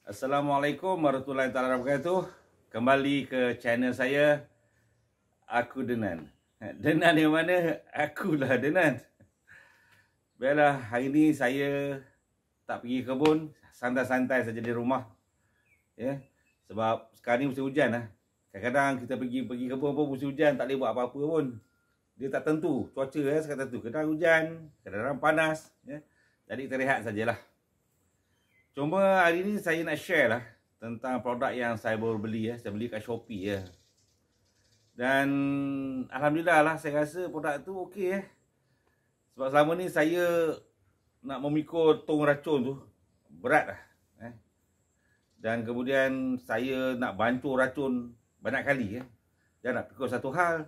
Assalamualaikum warahmatullahi wabarakatuh. Kembali ke channel saya, Aku Denan. Denan yang mana? Akulah Denan. Baiklah, hari ni saya tak pergi kebun, santai-santai saja di rumah. Ya. Sebab sekarang ni musim hujan lah. Kadang-kadang kita pergi kebun pun musim hujan, tak boleh buat apa-apa pun. Dia tak tentu, cuaca sekarang tentu. Kadang hujan, kadang-kadang panas. Ya. Jadi kita rehat sajalah. Cuma hari ni saya nak share lah tentang produk yang saya baru beli. Saya beli kat Shopee . Dan Alhamdulillah lah, saya rasa produk tu okey . Sebab selama ni saya nak memikul tong racun tu berat lah . Dan kemudian saya nak bancuh racun banyak kali . Dan nak pikul satu hal,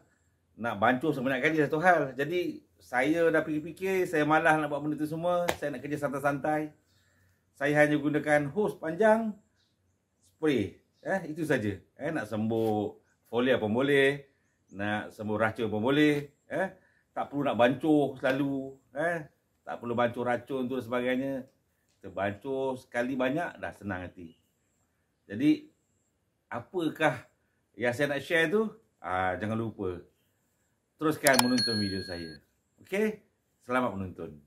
nak bancuh sebanyak kali satu hal. Jadi saya dah fikir-fikir, saya malas nak buat benda tu semua. Saya nak kerja santai-santai. Saya hanya gunakan hos panjang, spray. Itu saja. Nak sembuh folia pun boleh, nak sembuh racun pun boleh. Tak perlu nak bancuh selalu. Tak perlu bancuh racun tu dan sebagainya. Kita bancuh sekali banyak, dah senang hati. Jadi, apakah yang saya nak share tu? Jangan lupa teruskan menonton video saya. Okey? Selamat menonton.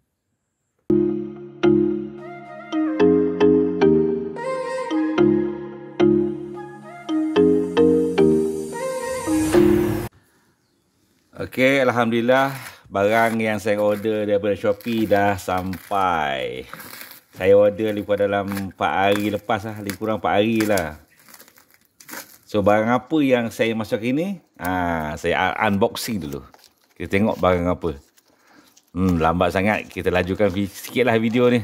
Okey, Alhamdulillah barang yang saya order daripada Shopee dah sampai. Saya order lebih kurang dalam 4 hari lepas lah, lebih kurang 4 hari lah. So barang apa yang saya masuk ini? Saya unboxing dulu. Kita tengok barang apa. Lambat sangat, kita lajukan sikit lah video ni.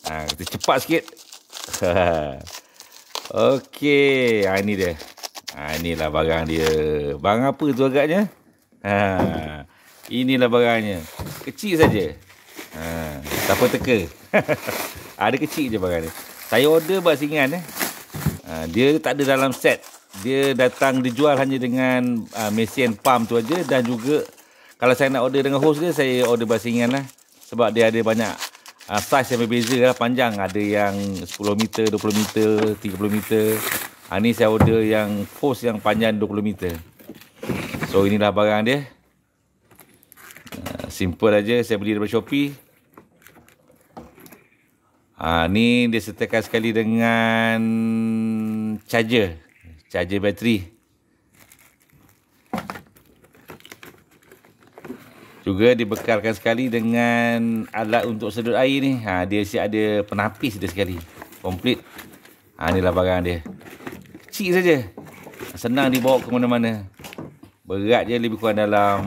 Kita cepat sikit. Okey, ini dia. Inilah barang dia. Barang apa tu agaknya? Inilah barangnya. Kecil saja. Siapa teka? Ada kecil je barang ni. Saya order basingan . Dia tak ada dalam set. Dia datang dijual hanya dengan mesin pump tu aja. Dan juga kalau saya nak order dengan hos dia, saya order basingan lah. Sebab dia ada banyak saiz yang berbeza lah, panjang. Ada yang 10 meter, 20 meter, 30 meter. Ni saya order yang hos yang panjang 20 meter. So inilah barang dia. Simple aja, saya beli daripada Shopee. Ni dia sertakan sekali dengan charger bateri. Juga dibekalkan sekali dengan alat untuk sedut air ni. Dia siap ada penapis dia sekali. Komplit. Inilah barang dia. Kecil saja. Senang dibawa ke mana-mana. Berat je lebih kurang dalam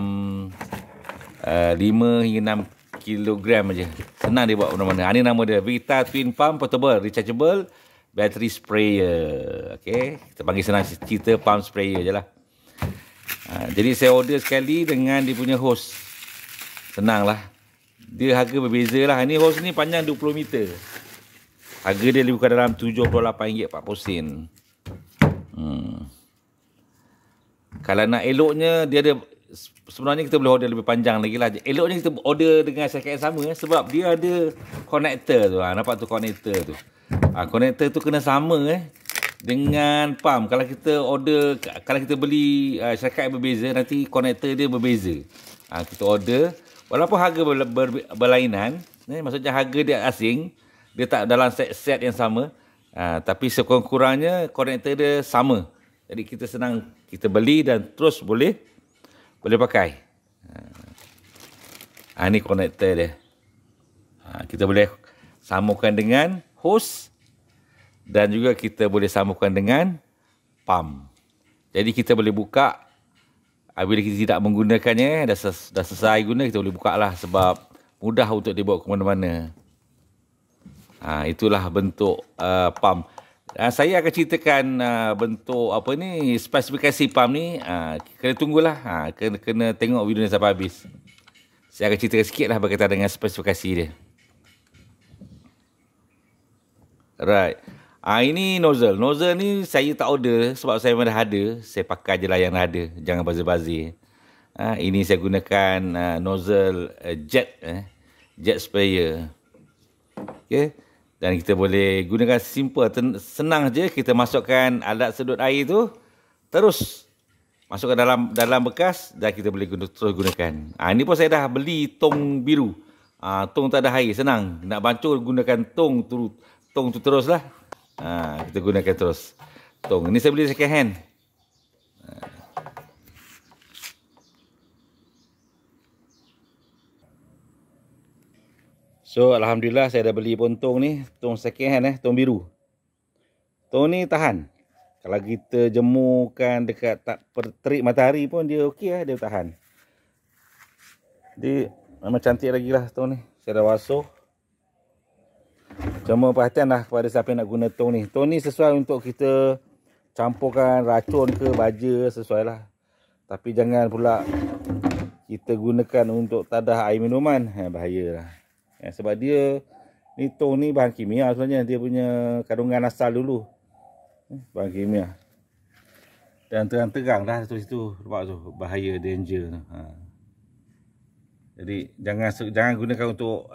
5 hingga 6 kilogram aja. Senang dia buat mana-mana. Ini nama dia, Vita Twin Pump Portable Rechargeable Battery Sprayer. Okey, kita panggil senang cerita pump sprayer je lah. Jadi saya order sekali dengan dia punya hos. Senang lah. Dia harga berbeza lah. Ini hos ni panjang 20 meter. Harga dia lebih kurang dalam RM78.40. Kalau nak eloknya, dia ada, sebenarnya kita boleh order lebih panjang lagi lah. Eloknya kita order dengan syarikat yang sama sebab dia ada connector tu. Nampak tu connector tu. Connector tu kena sama dengan pump. Kalau kita order, kalau kita beli syarikat yang berbeza, nanti connector dia berbeza. Kita order, walaupun harga berlainan, maksudnya harga dia asing, dia tak dalam set yang sama, tapi sekurang-kurangnya connector dia sama. Jadi kita senang, kita beli dan terus boleh pakai. Ini konektor dia. Kita boleh sambungkan dengan hos dan juga kita boleh sambungkan dengan pump. Jadi kita boleh buka. Bila kita tidak menggunakannya, dah selesai guna, kita boleh buka lah sebab mudah untuk dibawa ke mana-mana. Itulah bentuk pump. Saya akan ceritakan bentuk spesifikasi pump ni. Kena tunggulah. Kena tengok video ni sampai habis. Saya akan ceritakan sikit lah berkaitan dengan spesifikasi dia. Right. Ini nozzle. Nozzle ni saya tak order sebab saya memang dah ada. Saya pakai je lah yang dah ada. Jangan bazir-bazir. Ini saya gunakan nozzle jet sprayer. Okay. Dan kita boleh gunakan simple, senang je. Kita masukkan alat sedut air tu, terus masukkan dalam bekas dan kita boleh terus gunakan. Ini pun saya dah beli tong biru. Tong tak ada air, senang. Nak bancur gunakan tong tu terus lah. Kita gunakan terus tong. Ini saya beli second hand. So, alhamdulillah saya dah beli pun tong ni. Tong second hand tong biru. Tong ni tahan. Kalau kita jemurkan dekat terik matahari pun dia okey lah, dia tahan. Dia memang cantik lagi lah tong ni. Saya dah basuh. Cuma perhatian lah kepada siapa yang nak guna tong ni. Tong ni sesuai untuk kita campurkan racun ke baja, sesuai lah. Tapi jangan pula kita gunakan untuk tadah air minuman. Bahaya lah. Sebab dia ni tong ni bahan kimia sebenarnya. Dia punya kandungan asal dulu. Bahan kimia. Dan terang-terang dah situ. Nampak tu. Bahaya, danger tu. Jadi jangan gunakan untuk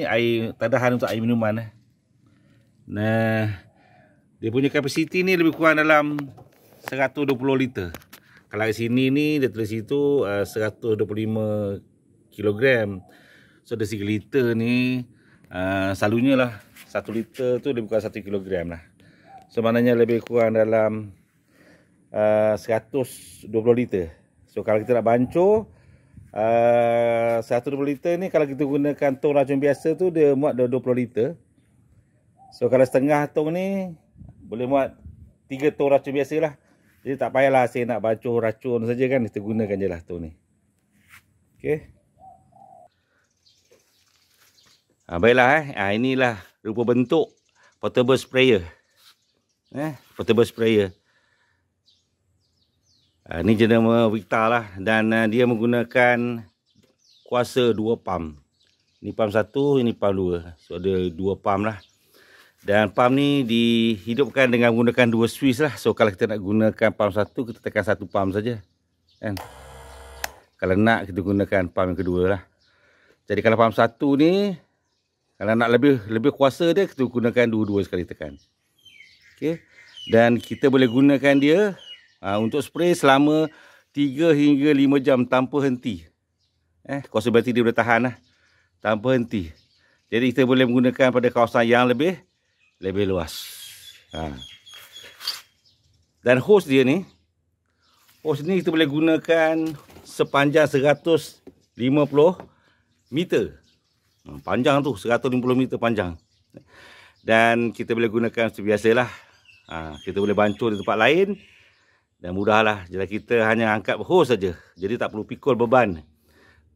air tadahan untuk air minuman. Nah, dia punya kapasiti ni lebih kurang dalam 120 liter. Kalau kat sini ni dia tulis situ 125 kilogram. So dari 3 liter ni selalunya lah 1 liter tu lebih kurang 1 kilogram lah. So maknanya lebih kurang dalam 120 liter. So kalau kita nak bancur 120 liter ni, kalau kita gunakan tong racun biasa tu dia muat 20 liter. So kalau setengah tong ni boleh muat 3 tong racun biasa lah. Jadi tak payahlah saya nak bancur racun saja kan, kita gunakan je lah tong ni. Okey. Baiklah inilah rupa bentuk portable sprayer. Portable sprayer. Ni jenama Victa lah, dan dia menggunakan kuasa 2 pump. Ni pump 1, ini pump 2. So ada 2 pump lah. Dan pump ni dihidupkan dengan menggunakan 2 switch lah. So kalau kita nak gunakan pump 1, kita tekan 1 pump saja. Kan? Kalau nak kita gunakan pump yang kedua lah. Jadi kalau pump 1 ni, kalau nak lebih kuasa dia, kita gunakan dua-dua sekali tekan. Okey. Dan kita boleh gunakan dia untuk spray selama 3 hingga 5 jam tanpa henti. Kuasa bateri dia boleh tahan lah, tanpa henti. Jadi kita boleh menggunakan pada kawasan yang lebih luas. Dan hose ni kita boleh gunakan sepanjang 150 meter. Panjang tu 150 meter panjang. Dan kita boleh gunakan seperti biasalah. Kita boleh bancur di tempat lain. Dan mudahlah. Jadi kita hanya angkat hose saja. Jadi tak perlu pikul beban.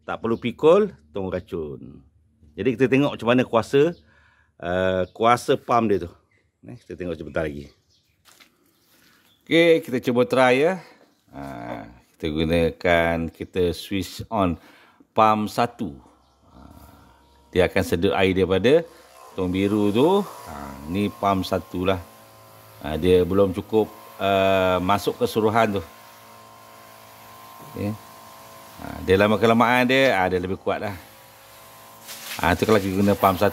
Tak perlu pikul tong racun. Jadi kita tengok macam mana kuasa pump dia tu. Kita tengok sebentar lagi. Okey, kita cuba try ya. Kita gunakan, kita switch on pump 1. Dia akan sedut air daripada tong biru tu. Ni pump 1 lah. Dia belum cukup masuk keseluruhan tu. Okay. Dia lama kelamaan dia lebih kuat lah. Itu kalau kita guna pump 1.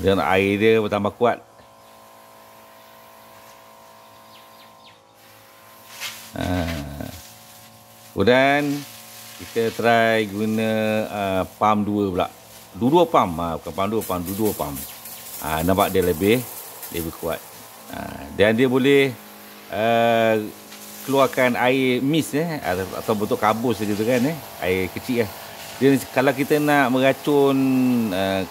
Dia air dia bertambah kuat. Kemudian kita try guna pump 2 pula. Dua pump, bukan pump 2, pump 2 pump. Nampak dia lebih kuat. Dan dia boleh keluarkan air mist atau bentuk kabus saja tu kan, air kecil lah. Dia kalau kita nak meracun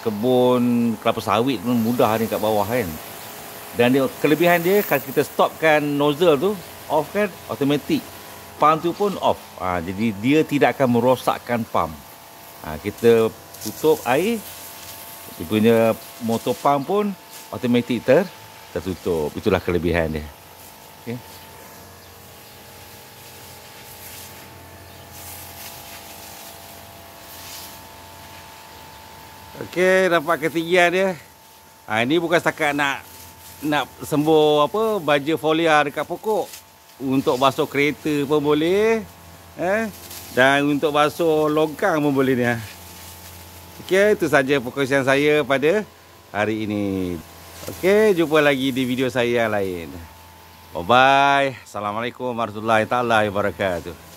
kebun kelapa sawit pun mudah ni kat bawah kan. Dan dia, kelebihan dia kalau kita stopkan nozzle tu off kan, automatic pump tu pun off. Jadi dia tidak akan merosakkan pump. Kita tutup air, dia punya motor pump pun automatic tertutup. Itulah kelebihan dia. Okay. Okey, nampak ketinggian dia. Ini bukan setakat nak sembuh baja folia dekat pokok. Untuk basuh kereta pun boleh. Dan untuk basuh longkang pun boleh ni. Okey, itu saja perkongsian saya pada hari ini. Okey, jumpa lagi di video saya yang lain. Bye-bye. Assalamualaikum warahmatullahi taala wabarakatuh.